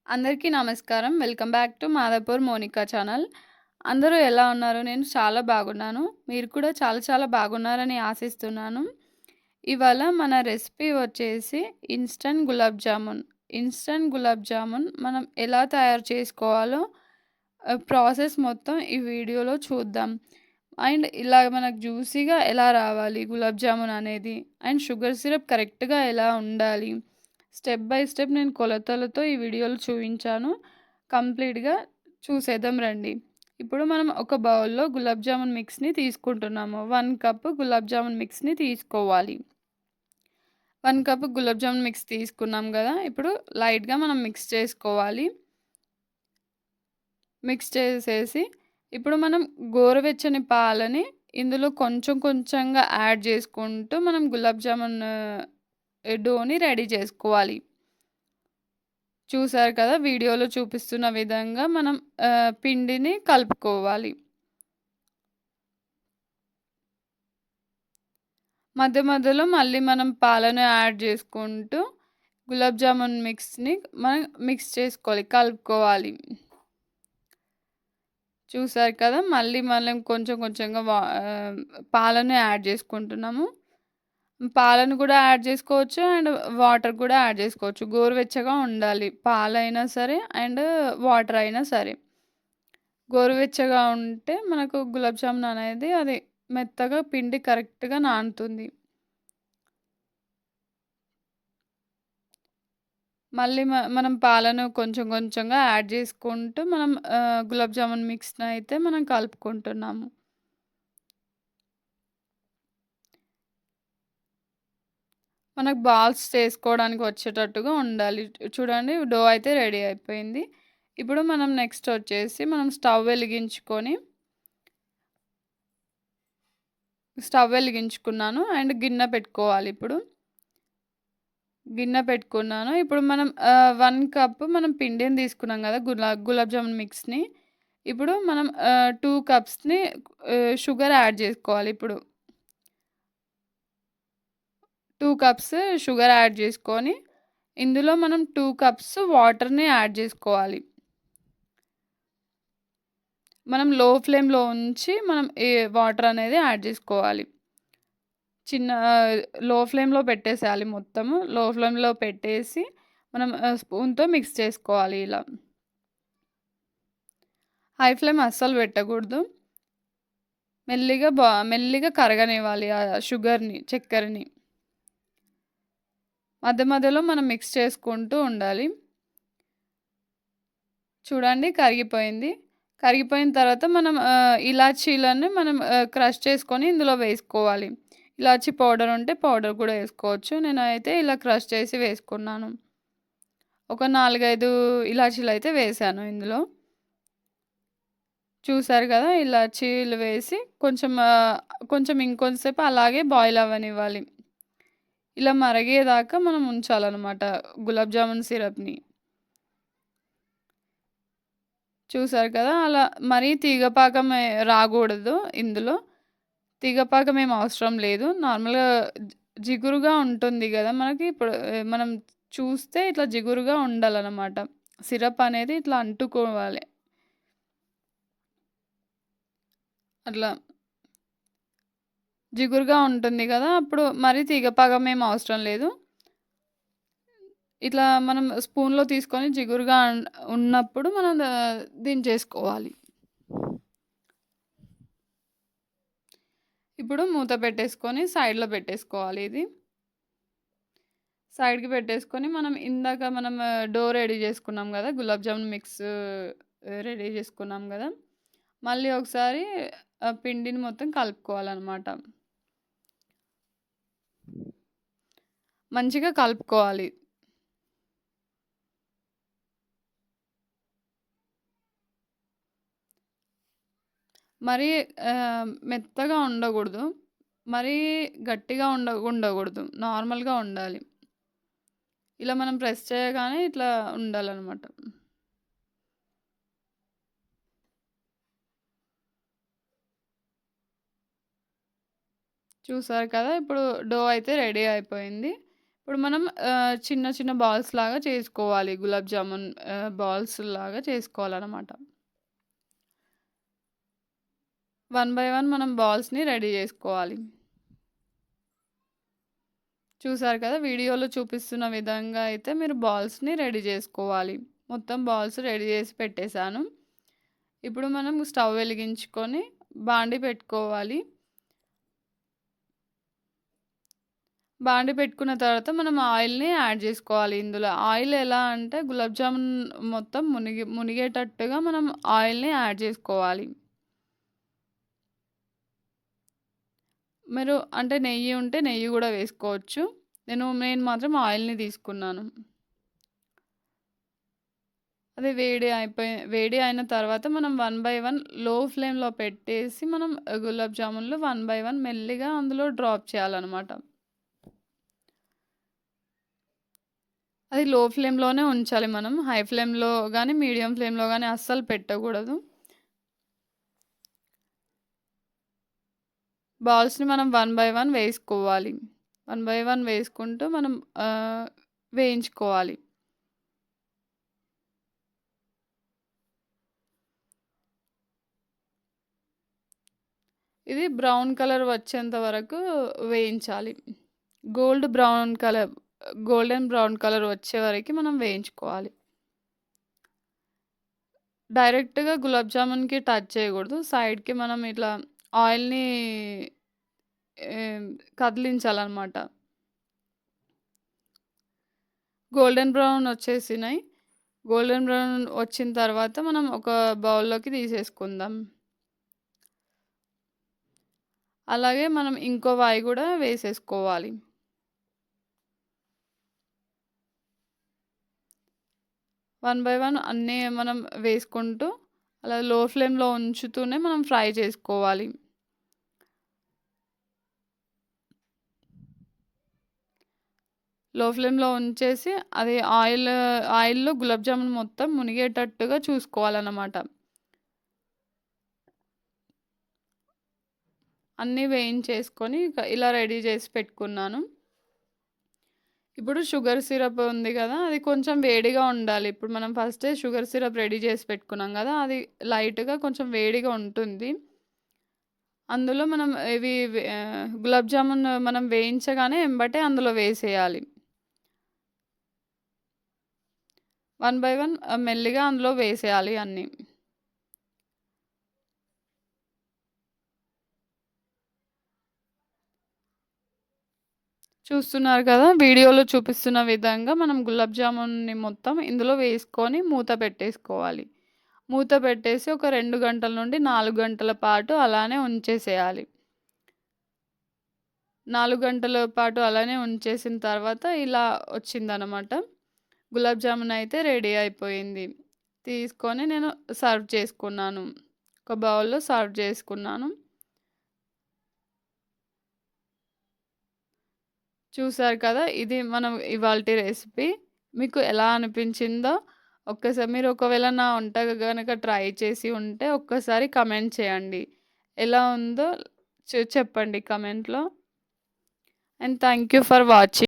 అందరికీ నమస్కారం. Welcome back to Madhapur Monika channel. అందరూ ఎలా ఉన్నారు? నేను చాలా బాగున్నాను. మీరు కూడా చాలా చాలా బాగున్నారని ఆశిస్తున్నాను. ఇవాళ మన రెసిపీ వచ్చేసి ఇన్‌స్టంట్ గులాబ్ జామున్. ఇన్‌స్టంట్ గులాబ్ జామున్ మనం ఎలా తయారు చేసుకోవాలో ప్రాసెస్ మొత్తం ఈ వీడియోలో చూద్దాం. అండ్ ఇలా మనకు జ్యూసీగా ఎలా రావాలి గులాబ్ జామున్ అనేది, అండ్ షుగర్ సిరప్ కరెక్ట్‌గా ఎలా ఉండాలి, స్టెప్ బై స్టెప్ నేను కొలతలతో ఈ వీడియోలో చూయించాను. కంప్లీట్‌గా చూసేద్దాం రండి. ఇప్పుడు మనం ఒక బౌల్‌లో గులాబ్ జామున్ మిక్స్‌ని తీసుకుంటున్నాము. 1 కప్ గులాబ్ జామున్ మిక్స్‌ని తీసుకోవాలి. 1 కప్ గులాబ్ జామున్ మిక్స్ తీసుకున్నాం గదా! ఇప్పుడు లైట్‌గా మనం మిక్స్ చేసుకోవాలి. మిక్స్ చేసేసి ఇప్పుడు మనం గోరువెచ్చని పాలని ఇందులో కొంచెం కొంచెంగా యాడ్ చేసుకుంటూ మనం గులాబ్ జామున్ డోని రెడీ చేసుకోవాలి. చూసారు కదా! వీడియోలో చూపిస్తున్న విధంగా మనం పిండిని కలుపుకోవాలి. మధ్య మధ్యలో మళ్ళీ మనం పాలను యాడ్ చేసుకుంటూ గులాబ్ జామున్ మిక్స్‌ని మనం మిక్స్ చేసుకోవాలి, కలుపుకోవాలి. చూసారు కదా! మళ్ళీ మనం కొంచెం కొంచెంగా పాలను యాడ్ చేసుకుంటున్నాము. పాలను కూడా యాడ్ చేసుకోవచ్చు అండ్ వాటర్ కూడా యాడ్ చేసుకోవచ్చు. గోరువెచ్చగా ఉండాలి. పాలైనా సరే అండ్ వాటర్ అయినా సరే. గోరువెచ్చగా ఉంటే మనకు గులాబ్ జామున్ అనేది అది మెత్తగా పిండి కరెక్ట్‌గా నానుతుంది. మళ్ళీ మనం పాలను కొంచెం కొంచెంగా యాడ్ చేసుకుంటూ మనం గులాబ్ జామున్ మిక్స్‌నయితే మనం కలుపుకుంటున్నాము. మనకు బాల్స్ చేసుకోవడానికి వచ్చేటట్టుగా ఉండాలి. చూడండి డో అయితే రెడీ అయిపోయింది. ఇప్పుడు మనం నెక్స్ట్ వచ్చేసి మనం స్టవ్ వెలిగించుకున్నాను అండ్ గిన్నె పెట్టుకోవాలి ఇప్పుడు. గిన్నె పెట్టుకున్నాను. ఇప్పుడు మనం 1 కప్ మనం పిండిని తీసుకున్నాం గదా! గులాబ్ జామున్ మిక్స్‌ని. ఇప్పుడు మనం 2 కప్స్‌ని షుగర్ యాడ్ జేసుకోవాలి ఇప్పుడు. 2 కప్స్ షుగర్ యాడ్ జేసుకొని, ఇందులో మనం 2 కప్స్ వాటర్‌ని యాడ్ జేసుకోవాలి. మనం లో ఫ్లేమ్‌లో ఉంచి మనం ఈ వాటర్ అనేది యాడ్ జేసుకోవాలి. చిన్న లో ఫ్లేమ్‌లో పెట్టేసేయాలి మొత్తము. లో ఫ్లేమ్‌లో పెట్టేసి మనం స్పూన్‌తో మిక్స్ చేసుకోవాలి ఇలా. హై ఫ్లేమ్ అస్సలు పెట్టకూడదు. మెల్లిగా కరగనివ్వాలి చక్కెరని. మధ్య మధ్యలో మనం మిక్స్ చేసుకుంటూ ఉండాలి. చూడండి కరిగిపోయింది. కరిగిపోయిన తర్వాత మనం ఇలాచీలను మనం క్రష్ చేసుకొని ఇందులో వేసుకోవాలి. ఇలాచీ పౌడర్ ఉంటే పౌడర్ కూడా వేసుకోవచ్చు. నేనైతే ఇలా క్రష్ చేసి వేసుకున్నాను. ఒక 4, 5 ఇలాచీలయితే వేశాను ఇందులో. చూసారు కదా! ఇలాచీలు వేసి కొంచెం ఇంకొంచెంసేపు అలాగే బాయిల్ అవ్వనివ్వాలి. ఇలా మరిగేదాకా మనం ఉంచాలనమాట గులాబ్ జామున్ సిరప్‌ని. చూసారు కదా! అలా మరీ తీగపాకం రాగూడదు ఇందులో. తీగపాకం ఏం అవసరం లేదు. నార్మల్‌గా జిగురుగా ఉంటుంది గదా! మనకి ఇప్పుడు మనం చూస్తే ఇట్లా జిగురుగా ఉండాలనమాట. సిరప్ అనేది ఇట్లా అంటుకోవాలి. అట్లా జిగురుగా ఉంటుంది గదా! అప్పుడు మరీ తీగపాకం ఏం అవసరం లేదు. ఇట్లా మనం స్పూన్‌లో తీసుకొని జిగురుగా ఉన్నప్పుడు మనం దించేసుకోవాలి. ఇప్పుడు మూత పెట్టేసుకొని సైడ్‌లో పెట్టేసుకోవాలి ఇది. సైడ్‌కి పెట్టేసుకొని మనం ఇందాక డో రెడీ చేసుకున్నాం గదా! గులాబ్ జామున్ మిక్స్ రెడీ చేసుకున్నాం గదా! మళ్ళీ ఒకసారి పిండిని మొత్తం కలుపుకోవాలనమాట. మంచిగా కలుపుకోవాలి. మరీ మెత్తగా ఉండగూడదు. మరీ గట్టిగా ఉండగూడదు. నార్మల్‌గా ఉండాలి. ఇలా మనం ప్రెస్ చేయగానే ఇట్లా ఉండాలనమాట. చూసారు కదా! ఇప్పుడు డో అయితే రెడీ అయిపోయింది. ఇప్పుడు మనం చిన్న చిన్న బాల్స్ లాగా చేసుకోవాలి. గులాబ్ జామున్ బాల్స్ లాగా చేసుకోవాలనమాట. వన్ బై వన్ మనం బాల్స్‌ని రెడీ జేసుకోవాలి. చూసారు కదా! వీడియోలో చూపిస్తున్న విధంగా అయితే మీరు బాల్స్‌ని రెడీ జేసుకోవాలి. మొత్తం బాల్స్ రెడీ జేసి పెట్టేసాను. ఇప్పుడు మనం స్టవ్ వెలిగించుకొని బాండీ పెట్టుకోవాలి. బాండీ పెట్టుకున్న తర్వాత మనం ఆయిల్‌ని యాడ్ జేసుకోవాలి ఇందులో. ఆయిల్ ఎలా అంటే గులాబ్ జామున్ మొత్తం మునిగేటట్టుగా మనం ఆయిల్‌ని యాడ్ జేసుకోవాలి. మీరు అంటే నెయ్యి ఉంటే నెయ్యి గూడా వేసుకోవచ్చు. నేను మాత్రం ఆయిల్‌ని తీసుకున్నాను. అది వేడి అయిన తర్వాత మనం వన్ బై వన్ లో ఫ్లేమ్‌లో పెట్టేసి మనం గులాబ్ జామున్లు వన్ బై వన్ మెల్లిగా అందులో డ్రాప్ చేయాలనమాట. అది లో ఫ్లేమ్‌లోనే ఉంచాలి మనం. హై ఫ్లేమ్‌లో గానీ, మీడియం ఫ్లేమ్‌లో గానీ అస్సలు పెట్టకూడదు. బాల్స్‌ని మనం వన్ బై వన్ వేసుకోవాలి. వన్ బై వన్ వేసుకుంటూ మనం వేయించుకోవాలి. ఇది బ్రౌన్ కలర్ వచ్చేంత వరకు వేయించాలి. గోల్డెన్ బ్రౌన్ కలర్ వచ్చే వరకి మనం వేయించుకోవాలి. డైరెక్ట్‌గా గులాబ్ జామున్‌కి టచ్ చేయకూడదు. సైడ్‌కి మనం ఇట్లా ఆయిల్‌ని ఏం కదిలించాలనమాట. గోల్డెన్ బ్రౌన్ వచ్చేసినాయి. గోల్డెన్ బ్రౌన్ వచ్చిన తర్వాత మనం ఒక బౌల్‌లోకి తీసేసుకుందాం. అలాగే మనం ఇంకో వాయి గూడా వేసేసుకోవాలి. వన్ బై వన్ అన్నీ మనం వేసుకుంటూ అలా లో ఫ్లేమ్‌లో ఉంచుతూనే మనం ఫ్రై చేసుకోవాలి. లో ఫ్లేమ్‌లో ఉంచేసి అది ఆయిల్‌లో గులాబ్ జామున్ మొత్తం మునిగేటట్టుగా చూసుకోవాలన్నమాట. అన్నీ వేయించేసుకొని ఇలా రెడీ చేసి పెట్టుకున్నాను. ఇప్పుడు షుగర్ సిరప్ ఉంది గదా! అది కొంచెం వేడిగా ఉండాలి. ఇప్పుడు మనం ఫస్టే షుగర్ సిరప్ రెడీ చేసి పెట్టుకున్నాం గదా! అది లైట్‌గా కొంచెం వేడిగా ఉంటుంది. అందులో మనం గులాబ్ జామున్ మనం వేయించగానే ఎంబటే అందులో వేసేయాలి. వన్ బై వన్ మెల్లిగా అందులో వేసేయాలి అన్నీ. చూస్తున్నారు కదా! వీడియోలో చూపిస్తున్న విధంగా మనం గులాబ్ జామున్‌ని మొత్తం ఇందులో వేసుకొని మూత పెట్టేసుకోవాలి. మూత పెట్టేసి ఒక 2 గంటల నుండి 4 గంటల పాటు అలానే ఉంచేసేయాలి. 4 గంటల పాటు అలానే ఉంచేసిన తర్వాత ఇలా వచ్చిందనమాట. గులాబ్ జామున్ అయితే రెడీ అయిపోయింది. తీసుకొని నేను సర్వ్ చేసుకున్నాను. ఒక బౌల్‌లో సర్వ్ చేసుకున్నాను. చూసారు కదా! ఇది మనం ఇవాల్టి రెసిపీ. మీకు ఎలా అనిపించిందో మీరు ఒకవేళ నా వంట గనక ట్రై చేసి ఉంటే ఒక్కసారి కమెంట్ చేయండి. ఎలా ఉందో చెప్పండి కమెంట్‌లో. And thank you for watching.